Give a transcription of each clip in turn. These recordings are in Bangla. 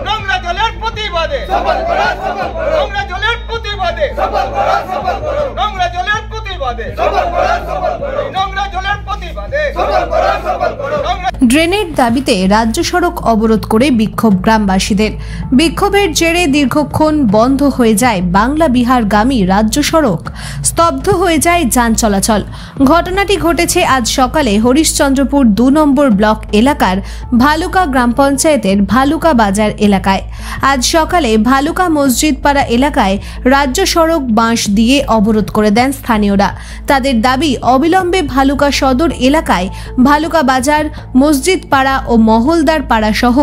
নোংরা জলের প্রতিবাদে নোংরা জলের প্রতিবাদে নোংরা জলের প্রতিবাদে নোংরা জলের প্রতিবাদে। ড্রেনের দাবিতে রাজ্য সড়ক অবরোধ করে বিক্ষোভ গ্রামবাসীদের। বিক্ষোভের জেরে দীর্ঘক্ষণ বন্ধ হয়ে যায় বাংলা বিহারগামী রাজ্য সড়ক, স্তব্ধ হয়ে যায় যান চলাচল। ঘটনাটি ঘটেছে আজ সকালে হরিশ্চন্দ্রপুর ২ নম্বর ব্লক এলাকার ভালুকা গ্রাম পঞ্চায়েতের ভালুকা বাজার এলাকায়। আজ সকালে ভালুকা মসজিদ পাড়া এলাকায় রাজ্য সড়ক বাঁশ দিয়ে অবরোধ করে দেন স্থানীয়রা। তাদের দাবি, অবিলম্বে ভালুকা সদর এলাকায় ভালুকা বাজার, মসজিদ পাড়া ও মহলদার পাড়া সহ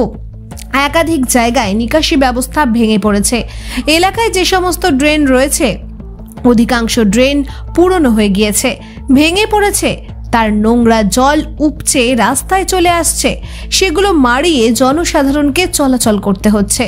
একাধিক জায়গায় নিকাশি ব্যবস্থা ভেঙে পড়েছে। এলাকায় যে সমস্ত ড্রেন রয়েছে অধিকাংশ ড্রেন পুরনো হয়ে গিয়েছে, ভেঙে পড়েছে, তার নোংরা জল উপচে রাস্তায় চলে আসছে। সেগুলো মারিয়ে জনসাধারণকে চলাচল করতে হচ্ছে।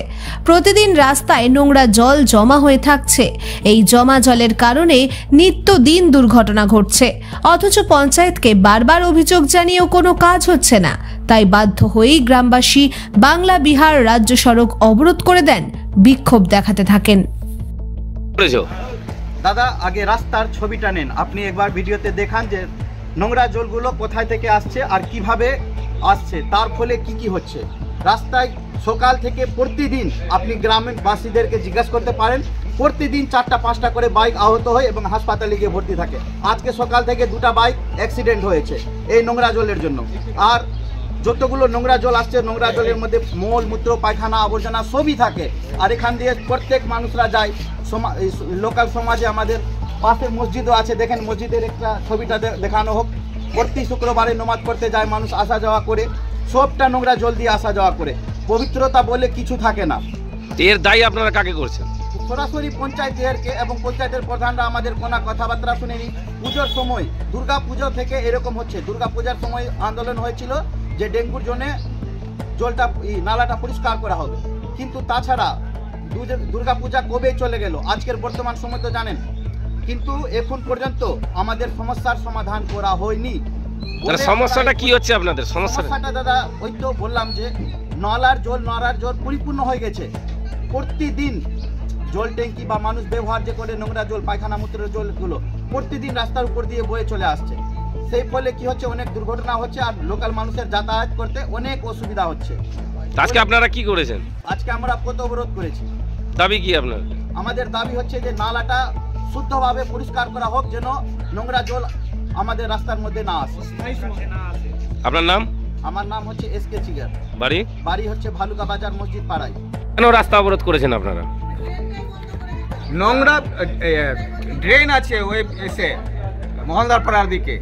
প্রতিদিন রাস্তায় নোংরা জল জমা হয়ে থাকছে। এই জমা জলের কারণে নিত্যদিন দুর্ঘটনা ঘটছে, অথচ পঞ্চায়েতকে বারবার অভিযোগ জানিয়েও কোনো কাজ হচ্ছে না। তাই বাধ্য হয়েই গ্রামবাসী বাংলা বিহার রাজ্য সড়ক অবরোধ করে দেন, বিক্ষোভ দেখাতে থাকেন। দাদা, আগে রাস্তার ছবিটা নেন, আপনি একবার ভিডিওতে দেখান যে নোংরা জলগুলো কোথায় থেকে আসছে আর কিভাবে আসছে, তার ফলে কি কি হচ্ছে। রাস্তায় সকাল থেকে প্রতিদিন আপনি গ্রামবাসীদেরকে জিজ্ঞাসা করতে পারেন, প্রতিদিন 4টা-5টা করে বাইক আহত হয় এবং হাসপাতালে গিয়ে ভর্তি থাকে। আজকে সকাল থেকে 2টা বাইক অ্যাক্সিডেন্ট হয়েছে এই নোংরা জলের জন্য। আর যতগুলো নোংরা জল আসছে, নোংরা জলের মধ্যে মল মূত্র পায়খানা আবর্জনা সবই থাকে। আর এখান দিয়ে প্রত্যেক মানুষরা যায়। লোকাল সমাজে আমাদের পাশে মসজিদও আছে, দেখেন মসজিদের একটা ছবিটা দেখানো হোক। প্রতি শুক্রবারে নামাজ পড়তে যায় মানুষ, আসা যাওয়া করে, সবটা নোংরা জল দিয়ে আসা যাওয়া করে। পবিত্রতা বলে কিছু থাকে না। এর দায়ী আপনারা কাকে করছেন? সরাসরি পঞ্চায়েতকে এবং পঞ্চায়েতের প্রধানরা আমাদের কোনো কথাবার্তা শুনেনি। পুজোর সময়, দুর্গা পুজো থেকে এরকম হচ্ছে। দুর্গা পূজার সময় আন্দোলন হয়েছিল যে ডেঙ্গুর জন্য জলটা নালাটা পরিষ্কার করা হবে, কিন্তু তাছাড়া দুর্গা পূজা কবে চলে গেল, আজকের বর্তমান সময় তো জানেন, কিন্তু এখন পর্যন্ত আমাদের সমস্যার সমাধান করা হয়নি। সমস্যাটা কি হচ্ছে আপনাদের? সমস্যাটা দাদা ওই তো বললাম যে নলার জল পরিপূর্ণ হয়ে গেছে। প্রতিদিন জল ট্যাঙ্কি বা মানুষ ব্যবহার যে করে নোংরা জল, পায়খানা মূত্রের জলগুলো প্রতিদিন রাস্তার উপর দিয়ে বয়ে চলে আসছে। সেই ফলে কি হচ্ছে, অনেক দুর্ঘটনা হচ্ছে আর লোকাল মানুষের যাতায়াত করতে অনেক অসুবিধা হচ্ছে। আজকে আপনারা কি করেছেন? আজকে আমরা পথ অবরোধ করেছি। দাবি কি আপনার? আমাদের দাবি হচ্ছে যে নালাটা শুদ্ধভাবে পরিষ্কার করা হোক, যেন নোংরা জল আমাদের রাস্তার মধ্যে না আসে। আপনার নাম? আমার নাম হচ্ছে এসকে চিগার। বাড়ি হচ্ছে ভালুকা বাজার মসজিদ পাড়ায়। কেন রাস্তা অবরোধ করেছেন আপনারা? নোংরা ড্রেন আছে ওই এসে মহলদার পাড়ার দিকে,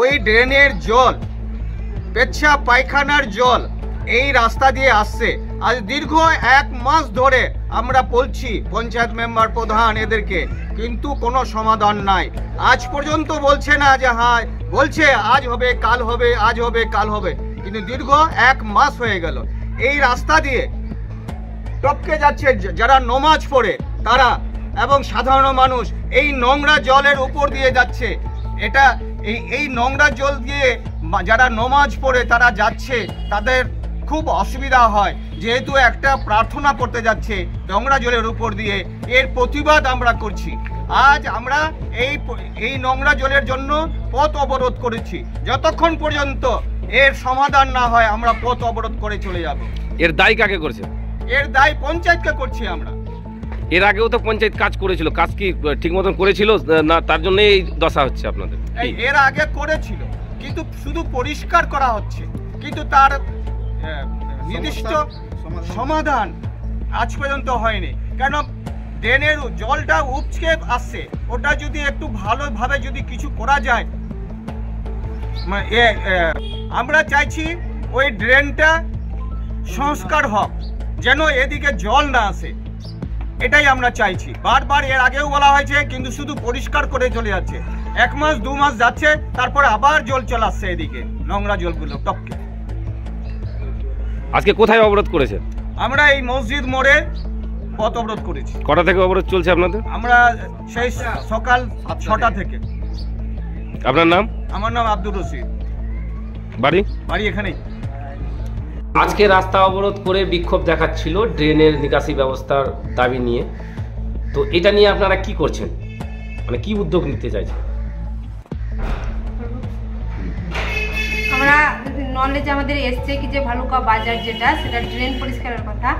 ওই ড্রেনের জল, পেচ্ছাপ পায়খানার জল এই রাস্তা দিয়ে আসছে। আজ দীর্ঘ 1 মাস ধরে আমরা বলছি পঞ্চায়েত মেম্বার, প্রধান এদেরকে, কিন্তু কোনো সমাধান নাই। আজ পর্যন্ত বলছে না যে হ্যাঁ, বলছে আজ হবে কাল হবে, আজ হবে কাল হবে, কিন্তু দীর্ঘ 1 মাস হয়ে গেল। এই রাস্তা দিয়ে টপকে যাচ্ছে যারা নমাজ পড়ে তারা এবং সাধারণ মানুষ, এই নোংরা জলের উপর দিয়ে যাচ্ছে। এটা এই নোংরা জল দিয়ে যারা নমাজ পড়ে তারা যাচ্ছে, তাদের খুব অসুবিধা হয়, যেহেতু একটা প্রার্থনা করতে যাচ্ছে নোংরা জলের উপর দিয়ে। এর প্রতিবাদ আমরা করছি। আজ আমরা এই নোংরা জলের জন্য পথ অবরোধ করেছি। যতক্ষণ পর্যন্ত এর সমাধান না হয় আমরা পথ অবরোধ করে চলে যাব। এর দায় কাকে করছে? এর দায় পঞ্চায়েতকে করছি আমরা। এর আগেও তো পঞ্চায়েত কাজ করেছিল, কাজ কি ঠিক মতন করেছিল না? তার জন্য এই দশা হচ্ছে আপনাদের? এর আগে করেছিল, কিন্তু শুধু পরিষ্কার করা হচ্ছে, কিন্তু তার নির্দিষ্ট সমাধান আজ পর্যন্ত হয়নি। কেন ড্রেনের জলটা উপচে আসছে, ওটা যদি একটু ভালোভাবে যদি কিছু করা যায়, আমরা চাইছি ওই ড্রেনটা সংস্কার হোক, যেন এদিকে জল না আসে। এটাই আমরা চাইছি। বারবার এর আগেও বলা হয়েছে, কিন্তু শুধু পরিষ্কার করে চলে যাচ্ছে। 1 মাস 2 মাস যাচ্ছে, তারপর আবার জল চলে আসছে এদিকে, নোংরা জলগুলো টপকে। আজকে কোথায় অবরোধ করেছেন? আমরা এই মসজিদ মোড়ে পথ অবরোধ করেছি। কটা থেকে অবরোধ চলছে আপনাদের? আমরা সেই সকাল 6টা থেকে। আপনার নাম? আমার নাম আব্দুর রশিদ। বাড়ি এখানেই। আজকে রাস্তা অবরোধ করে বিক্ষোভ দেখাচ্ছিল ড্রেনের নিকাশি ব্যবস্থার দাবি নিয়ে, তো এটা নিয়ে আপনারা কি করছেন, মানে কি উদ্যোগ নিতে চাইছেন? আমরা নলেজে আমাদের এসছে কি যে ভালুকা বাজার যেটা সেটা ড্রেন পরিষ্কারের কথা,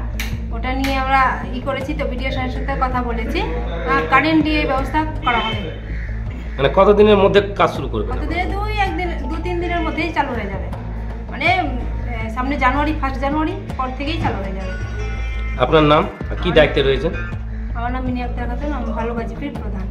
ওটা নিয়ে আমরা করেছি। তো বিডিও সাহেবের সাথে কথা বলেছি, কারেন্ট দিয়ে ব্যবস্থা করা হবে। মানে কতদিনের মধ্যে কাজ শুরু করবে? কতদিনে 2-3 দিনের মধ্যেই চালু হয়ে যাবে, মানে সামনে জানুয়ারি 1 জানুয়ারি পর থেকেই চালু হয়ে যাবে। আপনার নাম কি দায়িত্বে রয়েছেন? আমার নাম মিনি আক্তার খাতুন, আমি ভালুকা জিপির প্রধান।